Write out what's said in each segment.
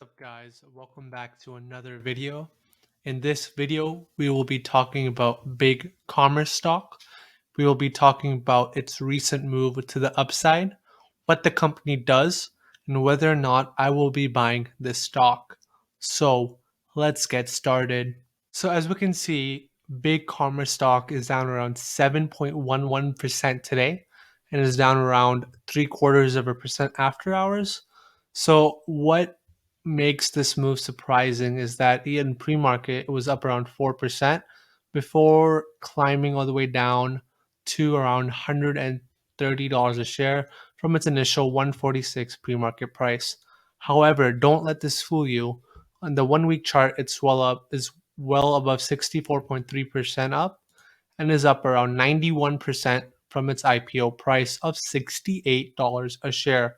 What's up guys, welcome back to another video. In this video, we will be talking about big commerce stock. We will be talking about its recent move to the upside, what the company does, and whether or not I will be buying this stock. So let's get started. So as we can see, big commerce stock is down around 7.11% today and is down around 0.75% after hours. So what makes this move surprising is that in pre-market it was up around 4% before climbing all the way down to around $130 a share from its initial 146 pre-market price. However, don't let this fool you. On the 1 week chart, it's well above 64.3% up and is up around 91% from its IPO price of $68 a share.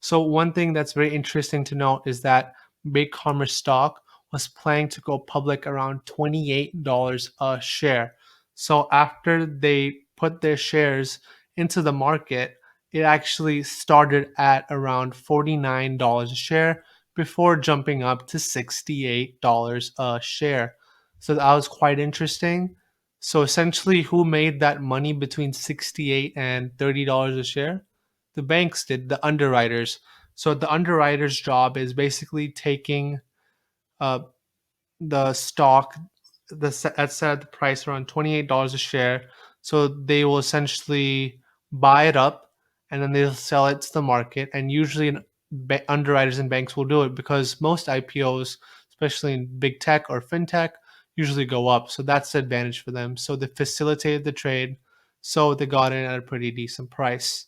So one thing that's very interesting to note is that Big Commerce stock was planning to go public around $28 a share. So after they put their shares into the market, it actually started at around $49 a share before jumping up to $68 a share. So that was quite interesting. So essentially, who made that money between 68 and $30 a share? The banks did, the underwriters. So the underwriter's job is basically taking uh, the stock that's set at the price around $28 a share. So they will essentially buy it up and then they'll sell it to the market. And usually, underwriters and banks will do it because most IPOs, especially in big tech or fintech, usually go up. So that's the advantage for them. So they facilitated the trade. So they got in at a pretty decent price.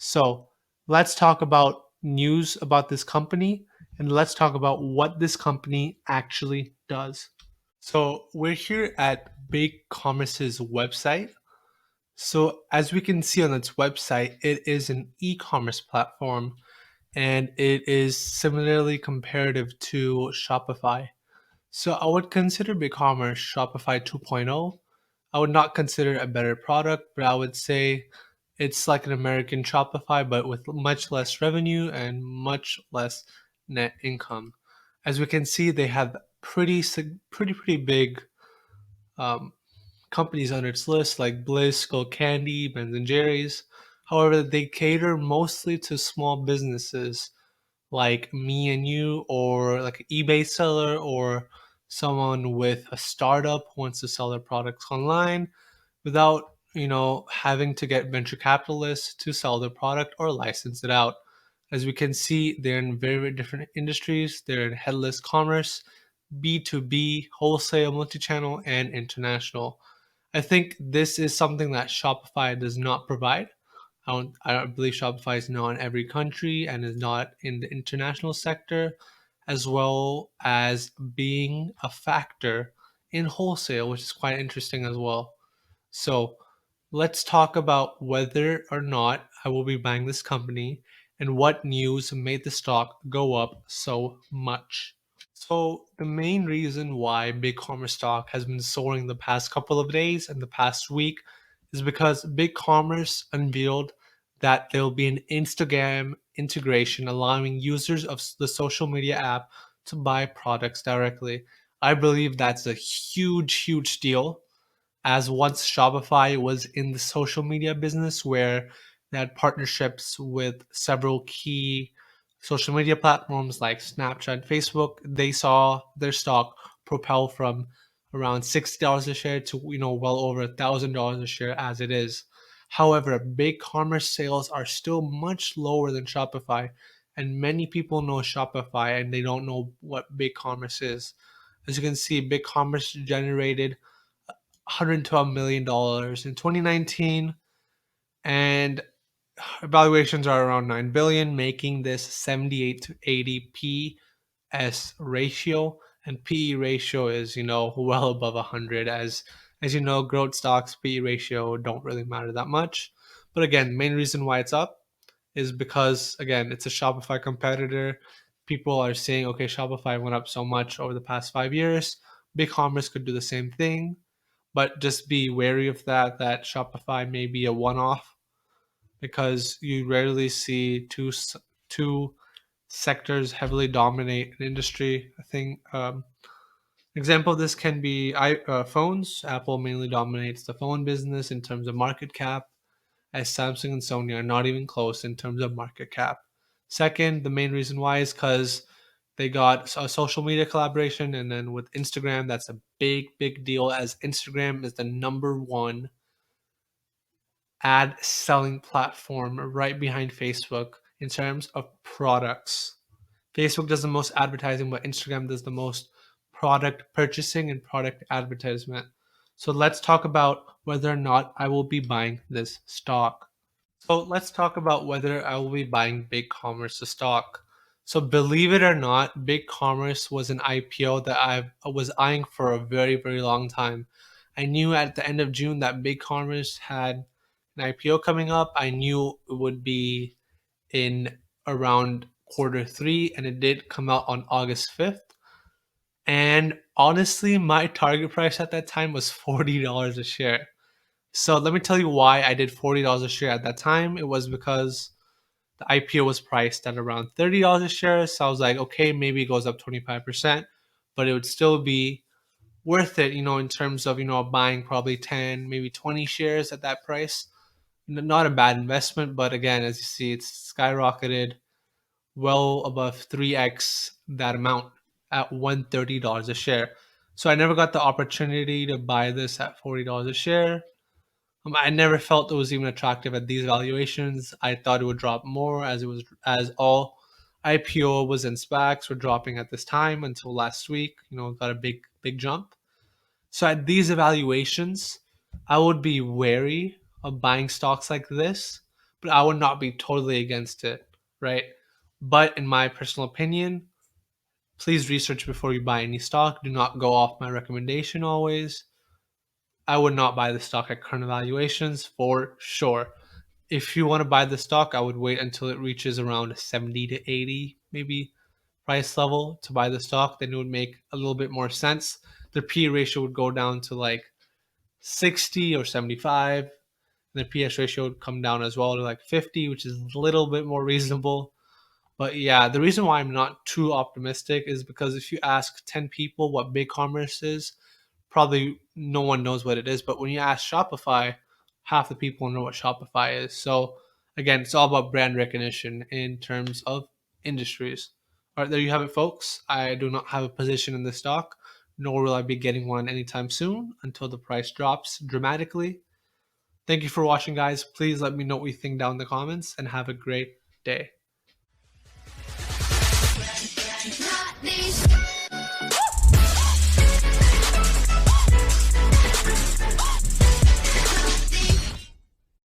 So let's talk about news about this company and let's talk about what this company actually does. So we're here at Big Commerce's website. So as we can see on its website, it is an e-commerce platform and it is similarly comparative to Shopify. So I would consider BigCommerce Shopify 2.0. I would not consider it a better product, but I would say it's like an American Shopify, but with much less revenue and much less net income. As we can see, they have pretty big um, companies on its list, like Bliss, Skull Candy, Ben and Jerry's. However, they cater mostly to small businesses like me and you, or like an eBay seller, or someone with a startup who wants to sell their products online without having to get venture capitalists to sell their product or license it out. As we can see, they're in very different industries. They're in headless commerce, B2B, wholesale, multi-channel, and international. I think this is something that Shopify does not provide. I don't believe Shopify is not in every country and is not in the international sector, as well as being a factor in wholesale, which is quite interesting as well. So let's talk about whether or not I will be buying this company and what news made the stock go up so much. So the main reason why big commerce stock has been soaring the past couple of days and the past week is because big commerce unveiled that there will be an Instagram integration allowing users of the social media app to buy products directly. I believe that's a huge deal, as once Shopify was in the social media business where they had partnerships with several key social media platforms like Snapchat, Facebook. They saw their stock propel from around $60 a share to well over $1,000 a share as it is. However, big commerce sales are still much lower than Shopify, and many people know Shopify and they don't know what big commerce is. As you can see, big commerce generated $112 million in 2019, and evaluations are around 9 billion, making this 78 to 80 PS ratio, and PE ratio is well above 100. As you know, growth stocks PE ratio don't really matter that much. But again, the main reason why it's up is because again, it's a Shopify competitor. People are saying, okay, Shopify went up so much over the past 5 years. BigCommerce could do the same thing, but just be wary of that Shopify may be a one-off because you rarely see two sectors heavily dominate an industry. I think example of this can be phones. Apple mainly dominates the phone business in terms of market cap, as Samsung and Sony are not even close in terms of market cap. Second, the main reason why is because they got a social media collaboration, and then with Instagram, that's a big deal, as Instagram is the number one ad selling platform right behind Facebook in terms of products. Facebook does the most advertising, but Instagram does the most product purchasing and product advertisement. So let's talk about whether or not I will be buying this stock. So let's talk about whether I will be buying BigCommerce stock. So believe it or not, BigCommerce was an IPO that I was eyeing for a very long time. I knew at the end of June that BigCommerce had an IPO coming up. I knew it would be in around quarter three, and it did come out on August 5th. And honestly, my target price at that time was $40 a share. So let me tell you why I did $40 a share at that time. It was because the IPO was priced at around $30 a share. So I was like, okay, maybe it goes up 25%, but it would still be worth it, in terms of, buying probably 10, maybe 20 shares at that price. Not a bad investment, but again, as you see, it's skyrocketed well above 3x that amount at $130 a share. So I never got the opportunity to buy this at $40 a share. I never felt it was even attractive at these valuations. I thought it would drop more, as all IPO was in SPACs were dropping at this time until last week. Got a big jump. So at these evaluations, I would be wary of buying stocks like this, but I would not be totally against it, right? But in my personal opinion, please research before you buy any stock. Do not go off my recommendation always. I would not buy the stock at current valuations for sure. If you want to buy the stock, I would wait until it reaches around 70 to 80 maybe price level to buy the stock. Then it would make a little bit more sense. The P ratio would go down to like 60 or 75. And the PS ratio would come down as well to like 50, which is a little bit more reasonable. But yeah, the reason why I'm not too optimistic is because if you ask 10 people what BigCommerce is, probably no one knows what it is. But when you ask Shopify, half the people know what Shopify is. So again, it's all about brand recognition in terms of industries. All right, there you have it, folks. I do not have a position in the stock, nor will I be getting one anytime soon until the price drops dramatically. Thank you for watching, guys. Please let me know what you think down in the comments, and have a great day.